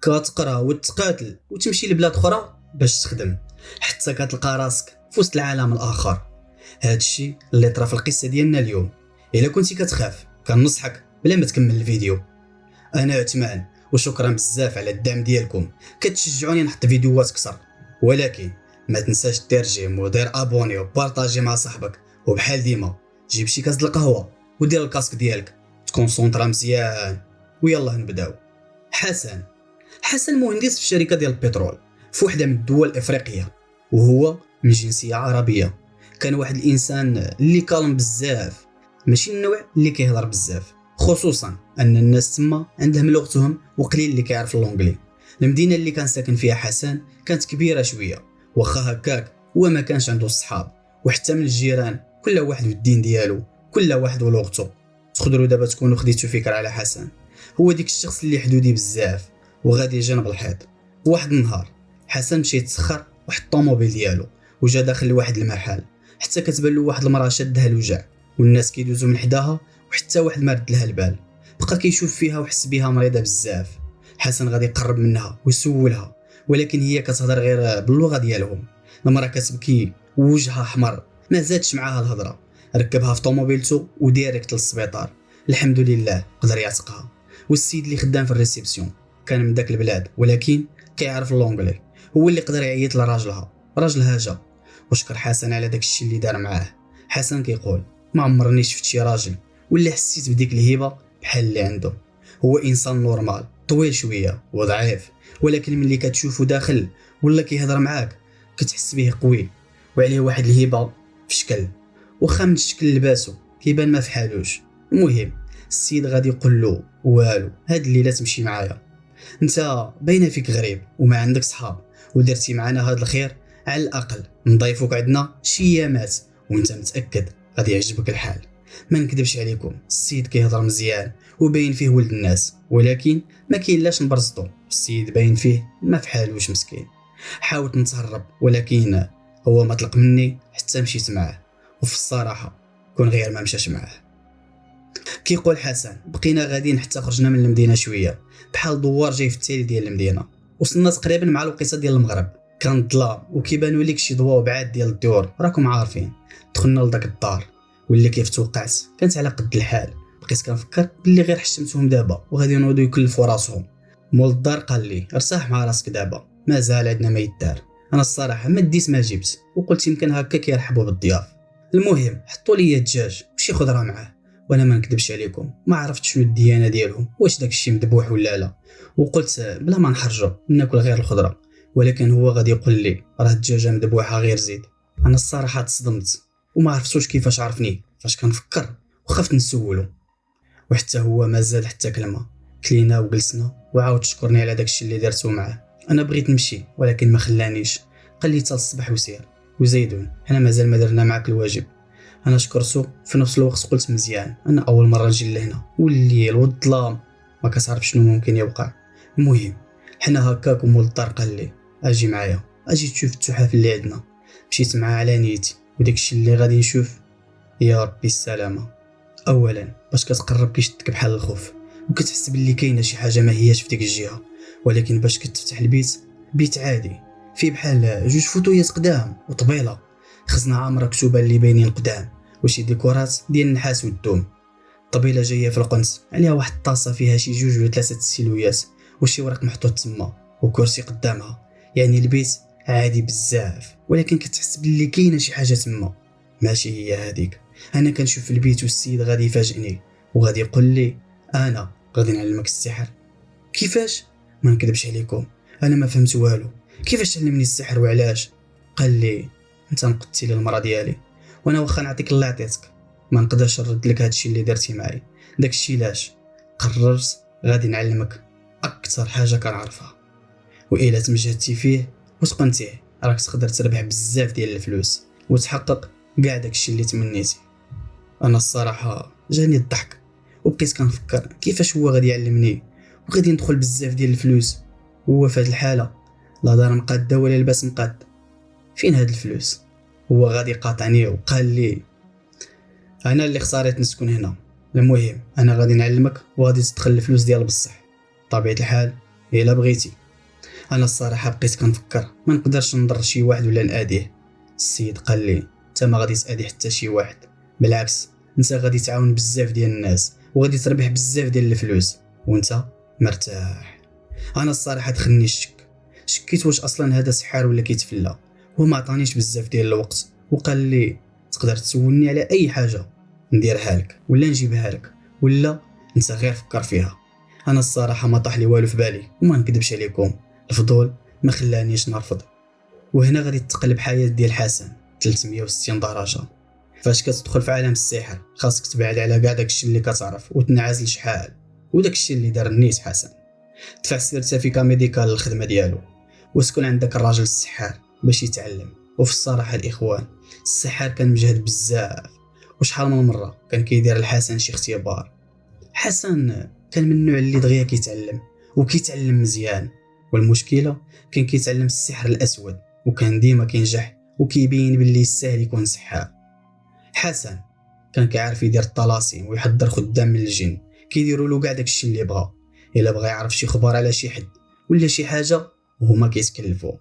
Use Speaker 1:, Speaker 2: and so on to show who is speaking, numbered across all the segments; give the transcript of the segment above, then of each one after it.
Speaker 1: كتقرا وتقاتل وتمشي لبلاد اخرى باش تخدم حتى كتلقى راسك في وسط العالم الاخر. هادشي اللي طرا في القصه ديالنا اليوم. الا كنتي كتخاف كنصحك بلا ما تكمل الفيديو. انا عثمان وشكرا بزاف على الدعم ديالكم، كتشجعوني نحط فيديوهات اكثر. ولكن ما تنساش دير جيم ودير ابوني وبارطاجي مع صاحبك، وبحال ديما جيب شي كاس القهوه ودير الكاسك ديالك تكونسونطرا مزيان ويلا نبداو. حسن مهندس في شركه ديال البترول في وحده من الدول الافريقيه، وهو من جنسيه عربيه. كان واحد الانسان اللي كالم بزاف، ماشي النوع اللي كيهضر بزاف، خصوصا ان الناس تما عندهم لغتهم وقليل اللي كيعرف اللونجلي. المدينه اللي كان ساكن فيها حسن كانت كبيره شويه، واخا هكاك هو ما كانش عنده الصحاب وحتى من الجيران، كل واحد والدين ديالو، كل واحد ولغته. تقدروا دابا تكونوا خديتوا فكره على حسن. هو ديك الشخص اللي حدودي بزاف وغادي جنب الحيط. واحد النهار حسن مشى يتسخر واحد الطوموبيل ديالو وجا داخل لواحد المحل، حتى كتبان له واحد المراه شادها الوجع والناس كيدوزوا من حداها وحتى واحد ما رد لها البال. بقى كيشوف فيها وحس بها مريضه بزاف. حسن غادي يقرب منها ويسولها، ولكن هي كتهضر غير باللغه ديالهم. المراه كتبكي ووجهها احمر، ما زادش معاها الهضره. ركبها في طوموبيلته وديريكت للسبيطار. الحمد لله قدر يعتقها. والسيد اللي خدام في الريسبسيون كان من داك البلاد ولكن كيعرف اللونجلي، هو اللي قدر يعيط لراجلها جا وشكر حسن على داك الشيء اللي دار معاه. حسن كيقول ما عمرني شفت شي راجل واللي حسيت بديك الهبه بحال اللي عنده. هو انسان نورمال، طويل شويه وضعيف، ولكن ملي كتشوفه داخل ولا كيهضر معاك كتحس به قوي وعليه واحد الهبه في شكل، وخا من شكل لباسو كيبان ما فحالوش. المهم السيد غادي يقول له والو، هاد الليله تمشي معايا، انت باينه فيك غريب وما عندك صحاب ودرتي معنا هاد الخير، على الاقل نضيفوك عندنا شي ايامات وانت متاكد غادي يعجبك الحال. ما نكذبش عليكم، السيد كيهضر مزيان وباين فيه ولد الناس، ولكن ما كاين لاش نبرزطو. السيد باين فيه ما فحالوش مسكين. حاولت نتهرب ولكن هو ما طلق مني حتى مشيت معاه، وفي الصراحه كون غير ما مشاش معاه. كيقول حسن بقينا غاديين حتى خرجنا من المدينه شويه بحال دوار جاي في التالي ديال المدينه. وصلنا تقريبا مع الوقيته ديال المغرب، كان الظلام وكيبانوا لك شي ضواو بعاد ديال الديور راكم عارفين. دخلنا لداك الدار واللي كيف توقعت كانت على قد الحال. بقيت كنفكر باللي غير حشمتهم دابا وغادي ينوضوا يكلفوا راسهم. مول الدار قال لي ارتاح مع راسك دابا، مازال عندنا ما يدار. انا الصراحه ما ديت ما جبت وقلت يمكن هكا كيرحبوا بالضياف. المهم حطوا لي دجاج وشي خضره معاه، وانا ما نكذبش عليكم ما عرفت شنو الديانه ديالهم، واش داك الشيء مذبوح ولا لا. وقلت بلا ما نحرجوا ناكل غير الخضره، ولكن هو غادي يقول لي راه الدجاجه مذبوحه غير زيد. انا الصراحه تصدمت وما عرفتوش كيفاش عرفني فاش كنفكر وخفت نسولو. وحتى هو ما زاد حتى كلمه. كلينا وجلسنا وعاود شكرني على داك الشيء اللي درتو معاه. انا بغيت نمشي ولكن ما خلانيش، قال لي حتى الصباح وسير. وزيدون حنا مازال ما درنا معاك الواجب. انا شكرتو في نفس الوقت قلت مزيان، انا اول مره نجي لهنا والليل والظلام ما كتعرف شنو ممكن يوقع. المهم حنا هكاك ومول الدار قال لي اجي معايا اجي تشوف التحف اللي عندنا. مشيت معاه على نيتي، وداك الشيء اللي غادي نشوف يا ربي السلامه. اولا باش كتقرب كيشدك بحال الخوف وكتحس باللي كاينه شي حاجه ما هياش في ديك الجهه، ولكن باش كتفتح البيت عادي فيه بحال جوج فوتويات قدام وطبيله خزنه عامره كتوبه اللي باينين قدام وشي ديكورات ديال النحاس والدوم. طبيله جايه في القنت عليها واحد الطاسه فيها شي جوج ولا ثلاثه السيلويات وشي ورق محطوط تما وكرسي قدامها. يعني البيت عادي بزاف ولكن كتحس باللي كاينه شي حاجه تما ماشي هي هذيك. انا كنشوف البيت والسيد غادي يفاجئني وغادي يقول لي انا غادي نعلمك السحر. كيفاش؟ ما نكذبش عليكم انا ما فهمت والو. كيفاش تعلمني السحر وعلاش؟ قال لي انت نقدتي لي المراه ديالي وانا واخا نعطيك اللي عطيتك ما نقدرش نرد لك هادشي اللي درتي معايا. داكشي علاش قررت غادي نعلمك اكثر حاجه كنعرفها، والا تمجدتي فيه وتقنتيه راك تقدر تربح بزاف ديال الفلوس وتحقق كاع داكشي اللي تمنيتي. انا الصراحه جاني الضحك وبقيت كنفكر كيفاش هو غادي يعلمني وغادي ندخل بزاف ديال الفلوس، هو في هذه الحاله لا دار مقاده ولا لباس مقاد. فين هاد الفلوس؟ هو غادي قاطعني وقال لي انا اللي اختاريت نسكن هنا. المهم انا غادي نعلمك وغادي تدخل الفلوس ديال بصح. طبيعه الحال الا بغيتي. انا الصراحه بقيت كنفكر ما نقدرش نضر شي واحد ولا ناديه. السيد قال لي انت ما غادي تادي حتى شي واحد، بالعكس انت غادي تعاون بزاف ديال الناس وغادي تربح بزاف ديال الفلوس وانت مرتاح. انا الصراحه دخلني الشك، شكيت واش اصلا هذا سحار ولا كيتفلى. هو ما عطانيش بزاف ديال الوقت وقال لي تقدر تسولني على اي حاجه نديرها لك ولا نجيبها لك ولا انت غير فكر فيها. انا الصراحه ما طاح لي والو في بالي وما نكذبش عليكم، الفضول ما خلانيش نرفض. وهنا غادي تقلب حياه ديال حسن 360 درجه. فاش كتدخل في عالم السحر خاصك تبعد على كاع داكشي اللي كتعرف وتنعزل شحال، وداكشي اللي دار النيت حسن. دفع سيرتيفيكا ميديكال للخدمه ديالو وسكن عندك الراجل السحار باش يتعلم. وفي الصراحه الاخوان السحار كان مجهد بزاف، وشحال من مره كان كيدير الحسن شي اختبار. حسن كان من النوع اللي دغيا كيتعلم وكيتعلم مزيان، والمشكله كان كيتعلم السحر الاسود وكان ديما كينجح وكيبين باللي يستاهل يكون سحار. حسن كان كيعرف يدير الطلاسم ويحضر خدام من الجن كيديروا له كاع داكشي اللي بغا. الا بغى يعرف شي خبر على شي حد ولا شي حاجه وهما كيتكلفوا.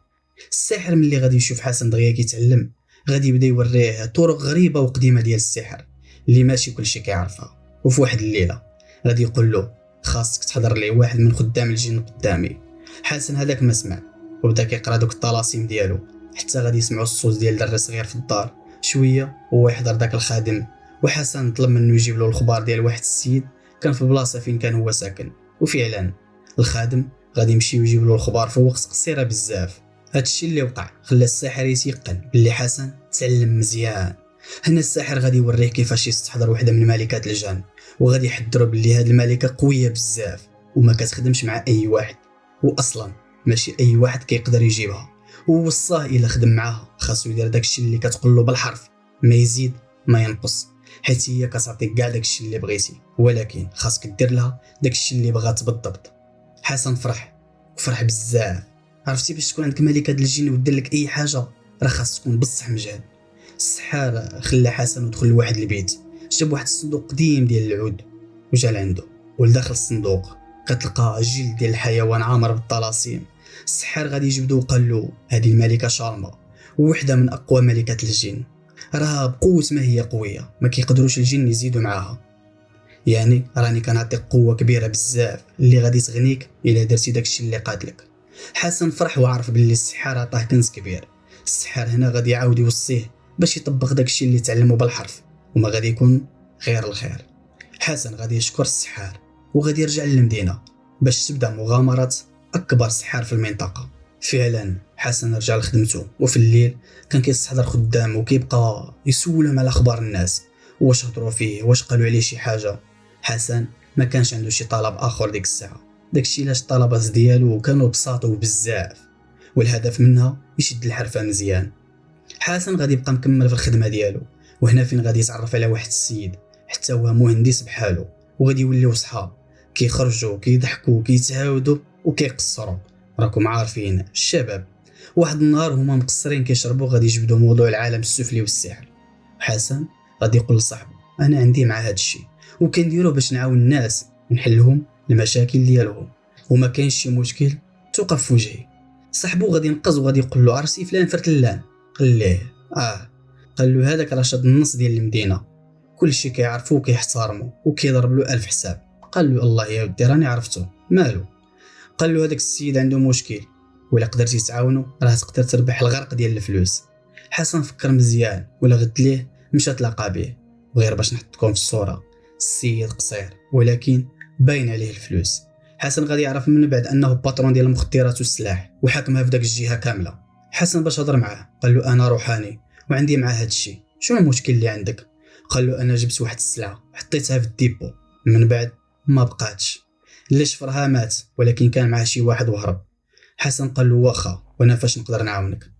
Speaker 1: الساحر ملي غادي يشوف حسن دغيا كيتعلم غادي يبدا يوريه طرق غريبه وقديمه ديال السحر اللي ماشي كلشي كيعرفها. وفي واحد الليله غادي يقول له خاصك تحضر لي واحد من خدام الجن قدامي. حسن هذاك ما سمع وبدا كيقرا دوك الطلاسم ديالو حتى غادي يسمعوا الصوت ديال دري صغير في الدار. شويه هو يحضر داك الخادم وحسن طلب منه يجيب له الخبار ديال واحد السيد كان في البلاصه فين كان هو ساكن. وفعلا الخادم غادي يمشي ويجيب له الخبار في وقت قصيره بزاف. هادشي اللي وقع خلى الساحر يتيقن باللي حسن تعلم مزيان. هنا الساحر غادي يوريه كيفاش يستحضر وحده من ملكات الجن وغادي يحضره باللي هاد الملكه قويه بزاف وما كتخدمش مع اي واحد، واصلا ماشي اي واحد كيقدر يجيبها. ووصاه الا خدم معاها خاصو يدير داكشي اللي كتقول له بالحرف، ما يزيد ما ينقص، حيت هي كتعطيك كاع داكشي اللي بغيتي ولكن خاصك دير لها داكشي اللي بغات بالضبط. حسن فرح بزاف. عرفتي باش تكون عندك ملكه الجن ودير لك اي حاجه راه خاص تكون بصح مجهد. السحار خلى حسن ودخل لواحد البيت، جاب واحد الصندوق قديم ديال العود وجا لعنده. ولداخل الصندوق كتلقى جلد ديال الحيوان عامر بالطلاسم. السحار غادي يجبدو وقال له هذه الملكه شارمه ووحده من اقوى ملكات الجن، راه بقوه ما هي قويه ما كيقدروش الجن يزيدوا معاها، يعني راني كنعطيك قوه كبيره بزاف اللي غادي تغنيك الا درتي داكشي اللي قالت. حسن فرح وعرف باللي السحار عطاه كنز كبير. السحار هنا غادي يعاود يوصيه باش يطبق داكشي اللي تعلمه بالحرف وما غادي يكون غير الخير. حسن غادي يشكر السحار وغادي يرجع للمدينه باش تبدا مغامره اكبر سحار في المنطقه. فعلا حسن رجع لخدمته وفي الليل كان كيستحضر خدام وكيبقى يسولهم على اخبار الناس واش هضروا فيه واش قالوا عليه شي حاجه. حسن ما كانش عنده شي طلب اخر ديك الساعه، داكشي علاش الطلبات ديالو كانوا بساطو بزاف والهدف منها يشد الحرفه مزيان. حسن غادي يبقى مكمل في الخدمه ديالو وهنا فين غادي يتعرف على واحد السيد حتى هو مهندس بحالو وغادي يوليو صحاب كيخرجوا كيضحكوا كيتهاودوا وكيقصروا. راكم عارفين الشباب. واحد النهار هما مقصرين كيشربوا غادي يجبدوا موضوع العالم السفلي والسحر. حسن غادي يقول لصاحبه انا عندي مع هذا الشيء وكنديروه باش نعاون الناس ونحلهم المشاكل ديالهم وما كاينش شي مشكل توقف في وجهي. صاحبو غادي ينقز وغادي يقول له عرفتي فلان فرتلان؟ قال ليه قال له هذاك راه شاد النص ديال المدينه كلشي كيعرفوه وكيحترموه وكيضرب له 1000 حساب. قال له الله يا ودي راني عرفته مالو. قال له هذاك السيد عنده مشكل ولا قدرتي تعاونوا راه تقدر تربح الغرق ديال الفلوس. حسن فكر مزيان ولا غد ليه مشى تلاقى به. وغير باش نحطكم في الصوره السيد قصير ولكن باين عليه الفلوس. حسن غادي يعرف من بعد انه باترون ديال المخدرات والسلاح وحاكمها في داك الجهه كامله. حسن باش هضر معاه قال له انا روحاني وعندي مع هذا الشيء، شنو المشكل اللي عندك؟ قال له انا جبت واحد السلعه حطيتها في الديبو من بعد ما بقاتش، اللي شفرها مات ولكن كان معاه شي واحد وهرب. حسن قال له واخا وانا فاش نقدر نعاونك؟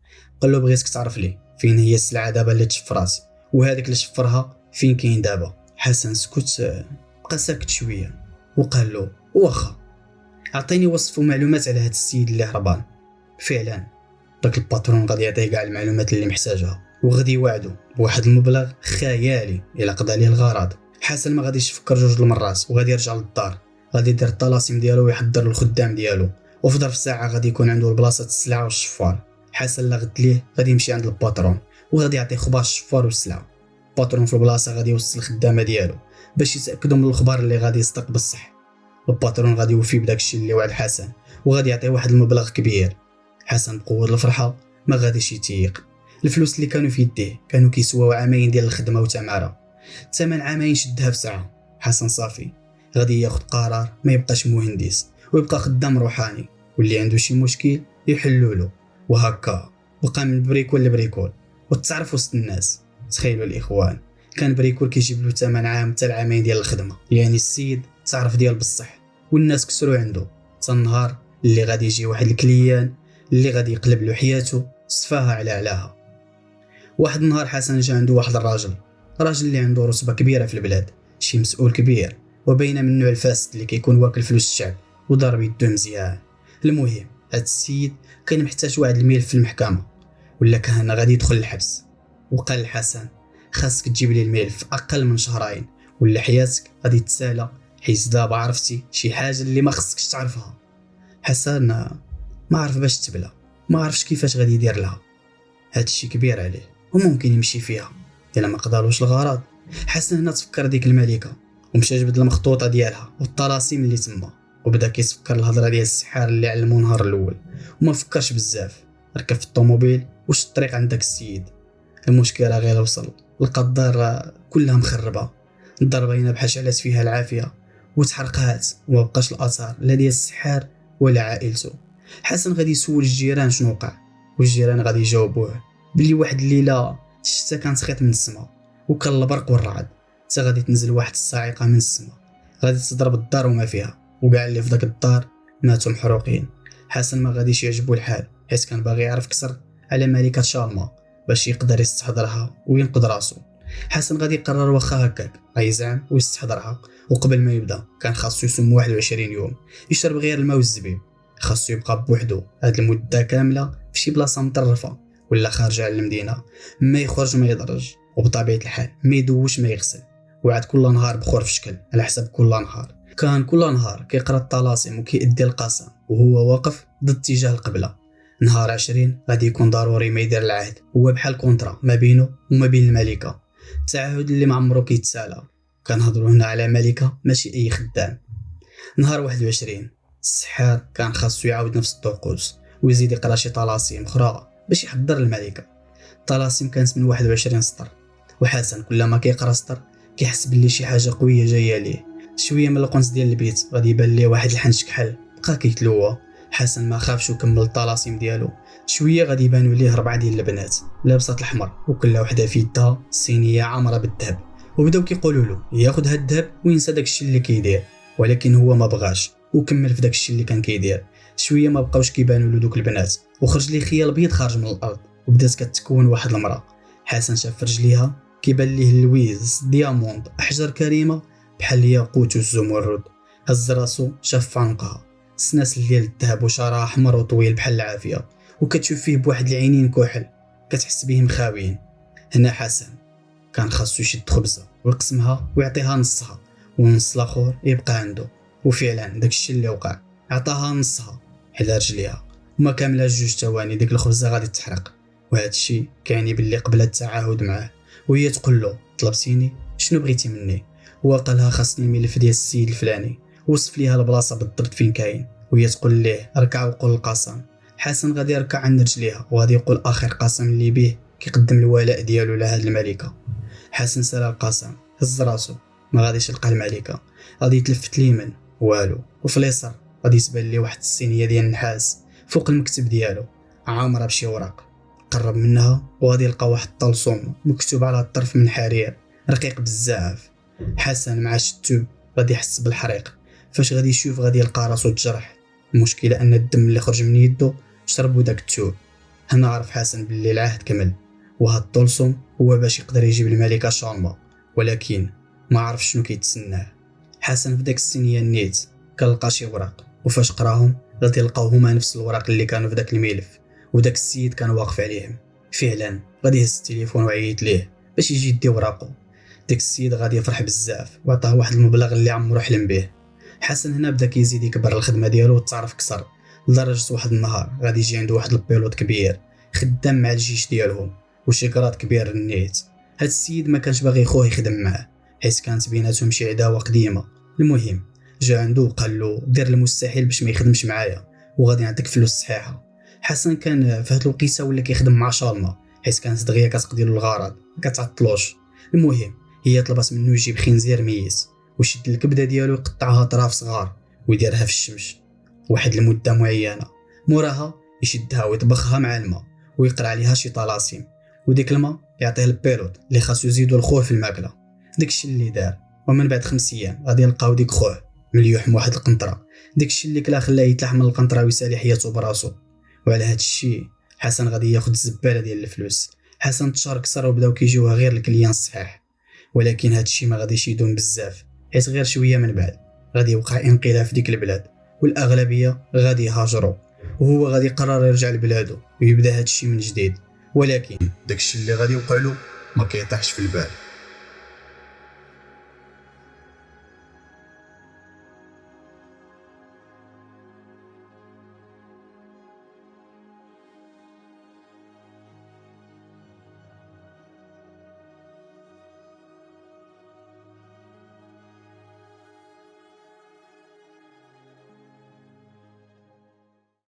Speaker 1: قال له بغيتك تعرف لي فين هي السلعه دابا اللي تشفرات وهذاك اللي شفرها فين كاين دابا. حسن سكت بقى ساكت شويه وقال له واخا اعطيني وصف ومعلومات على هذا السيد اللي هربان. فعلا داك الباترون غادي يعطيه كاع المعلومات اللي محتاجها وغادي يوعدو بواحد المبلغ خيالي الا قضى عليه الغرض. حسن ما غاديش يفكر جوج المرات وغادي يرجع للدار، غادي يدير الطلاسم ديالو ويحضر الخدام ديالو وفي ظرف ساعه غادي يكون عنده البلاصه السلعه والشفار. حسن لا غد ليه غادي يمشي عند الباترون وغادي يعطيه خبار الشفار والسلعه. الباترون في البلاصه غادي يوصل الخدامه ديالو باش يتاكدوا من الخبار اللي غادي يصدق بصح. الباترون غادي يوفي بداك الشيء اللي وعد حسن وغادي يعطيه واحد المبلغ كبير. حسن بقوه الفرحه ما غاديش يتيق. الفلوس اللي كانوا في يديه كانوا كيسواو عامين ديال الخدمه وتماره. 8 عامين شدها في ساعه. حسن صافي غادي ياخذ قرار ما يبقاش مهندس ويبقى خدام روحاني، واللي عنده شي مشكل يحلوا له. وهكا بقى من بريكول لبريكول وتعرف وسط الناس. تخيلوا الاخوان، كان بريكول كيجيب له 8 عام حتى العامين ديال الخدمه، يعني السيد تعرف ديال بصح والناس كسروا عنده. حتى النهار اللي غادي يجي واحد الكليان اللي غادي يقلب له حياته صفاها على علاها. واحد النهار حسن جا عنده واحد الراجل اللي عنده رتبه كبيره في البلاد، شي مسؤول كبير وبين من النوع الفاسد اللي كيكون واكل فلوس الشعب وضارب يدو مزيان. المهم هاد السيد كان محتاج واحد الملف في المحكمه ولا كان غادي يدخل الحبس. وقال لحسن خاصك تجيب لي الملف في اقل من شهرين ولا حياتك غادي تسالى، حيت دابا عرفتي شي حاجه اللي ما خصكش تعرفها. حسن ما عرف باش تبلا، ما عرفش كيفاش غادي يدير لها. هادشي كبير عليه وممكن يمشي فيها الا ما قدروش الغرض. حسن هنا تفكر ديك الملكه ومشى جبد المخطوطه ديالها والطلاسم اللي تما وبدا كيتفكر الهضره ديال السحار اللي علمو نهار الاول. وما فكرش بزاف، ركب في الطوموبيل وش الطريق عند داك السيد. المشكله غير وصل لقى الدار كلها مخربه، الدار باينه بحال شعلات فيها العافيه وتحرقات وما بقاش الاثار لا ديال السحار ولا عائلته. حسن غادي يسول الجيران شنو وقع، والجيران غادي يجاوبوه بلي واحد الليله الشتا كانت خيط من السماء وكان البرق والرعد، حتى غادي تنزل واحد الصاعقه من السماء غادي تضرب الدار وما فيها، وكاع اللي في داك الدار ماتوا محروقين. حسن ما غاديش يعجبو الحال حيت كان باغي يعرف كثر على ملكه شالما باش يقدر يستحضرها وينقذ راسو. حسن غادي يقرر واخا هكاك غيزعم ويستحضرها، وقبل ما يبدا كان خاصو يصوم 21 يوم يشرب غير الماء والزبيب. خاصو يبقى بوحدو هاد المده كامله في شي بلاصه مطرفه ولا خارجه على المدينه، ما يخرج ما يدرج، وبطبيعه الحال ما يدوش ما يغسل. وعاد كل نهار بخور في شكل على حسب كل نهار. كان كل نهار كيقرا الطلاسم وكيأدي القسم وهو واقف ضد اتجاه القبله. نهار 20 غادي يكون ضروري ما يدير العهد، هو بحال كونطرا ما بينه وما بين الملكه، التعهد اللي ما عمرو كيتسالى. كنهضروا هنا على ملكه ماشي اي خدام. نهار 21 السحار كان خاصو يعاود نفس الطقوس ويزيد يقرا شي طلاسم اخرى باش يحضر الملكه. الطلاسم كانت من 21 سطر، وحسن كلما كيقرا سطر كيحس بلي شي حاجه قويه جايه ليه. شويه من القنص ديال البيت غادي يبان ليه واحد الحنش كحل بقى كيتلوى. حسن ما خافش وكمل الطلاسم ديالو. شويه غادي يبانوا ليه 4 ديال البنات لابسات الحمر وكل وحده في يدها صينيه عامره بالذهب، وبداو كيقولوا له ياخذ هاد الذهب وينسى داك الشيء اللي كيدير، ولكن هو ما بغاش وكمل في داك الشيء اللي كان كيدير. شويه ما بقاوش كيبانوا له دوك البنات وخرج ليه خيال بيض خارج من الارض وبدات كتكون واحد المراه. حسن شاف رجليها كيبان ليه اللويز دياموند احجار كريمه بحال الياقوت والزمرد. هز راسو شاف عنقها سناسل ديال الذهب وشعرها احمر وطويل بحال العافيه، وكتشوف فيه بواحد العينين كحل كتحس بهم خاويين. هنا حسن كان خاصو يشد خبزه ويقسمها ويعطيها نصها والنص الاخر يبقى عنده. وفعلا داكشي اللي وقع، عطاها نصها حدا رجليها وما كامله 2 ثواني ديك الخبزه غادي تحرق. وهذا الشيء كيعني باللي قبل التعاهد معاه وهي تقول له طلبتيني شنو بغيتي مني، هو قالها خاصني الملف ديال السيد الفلاني، وصف ليها البلاصه بالضبط فين كاين، وهي تقول ليه ركع وقول القسم. حسن غادي يركع عند رجليها وغادي يقول اخر قسم اللي به كيقدم الولاء ديالو لهاد الملكه. حسن سال القسم هز راسو ما غاديش يلقى الملكه، غادي يتلفت اليمين والو، وفي اليسار غادي يتبان ليه واحد الصينيه ديال النحاس فوق المكتب ديالو عامره بشي اوراق. قرب منها وغادي يلقى واحد الطلسم مكتوب على الطرف من حرير رقيق بزاف. حسن مع التوب غادي يحس بالحريق، فاش غادي يشوف غادي يلقى راسو تجرح. المشكله ان الدم اللي خرج من يده شربو داك التوب. هنا عرف حسن باللي العهد كمل، وهاد الطلسم هو باش يقدر يجيب الملكه شالما، ولكن ما عرف شنو كيتسناه. حسن في داك السنيه نيت كنلقى شي ورق، وفاش قراهم غادي يلقاو هما نفس الوراق اللي كانوا في داك الملف، وداك السيد كان واقف عليهم. فعلا غادي يهز التليفون وعيط ليه باش يجي يدي وراقو. داك السيد غادي يفرح بزاف وعطاه واحد المبلغ اللي عمرو حلم به. حسن هنا بدا كيزيد يكبر الخدمه ديالو وتعرف كثر، لدرجة واحد النهار غادي يجي عنده واحد البيلوت كبير خدام مع الجيش ديالهم وشي كرات كبير النيت. هاد السيد ما كانش باغي خوه يخدم معاه حيت كانت بيناتهم شي عداوة قديمة. المهم جا عنده وقال له دير المستحيل باش ما يخدمش معايا وغادي نعطيك فلوس صحيحة. حسن كان في هاد الوقيته ولا كيخدم مع شالما حيت كانت دغيا كتقضي له الغرض ما كتعطلوش. المهم هي طلبت منه يجيب خنزير ميت ويشد الكبده ديالو يقطعها طراف صغار ويديرها في الشمس واحد المده معينه. موراها يشدها ويطبخها مع الماء ويقرا عليها شي طلاسم وديك الماء يعطيه البيلوت اللي خاصو يزيدو الخوه في الماكله. داكشي اللي دار. ومن بعد 5 ايام غادي يلقاو ديك خوه مليوح من واحد القنطره. داكشي اللي كلا خلاه يتلح من القنطره ويسالي حياته براسو. وعلى هاد الشيء حسن غادي ياخذ الزباله ديال الفلوس. حسن تشار كسر وبداو كيجيوها غير الكليان الصحيح. ولكن هاد الشيء ما غاديش يدوم بزاف حيت غير شويه من بعد غادي يوقع انقلاب في ديك البلاد والاغلبيه غادي يهاجروا وهو غادي يقرر يرجع لبلادو ويبدا هاد الشيء من جديد. ولكن داكشي اللي غادي يوقع له ما كيطيحش في البال.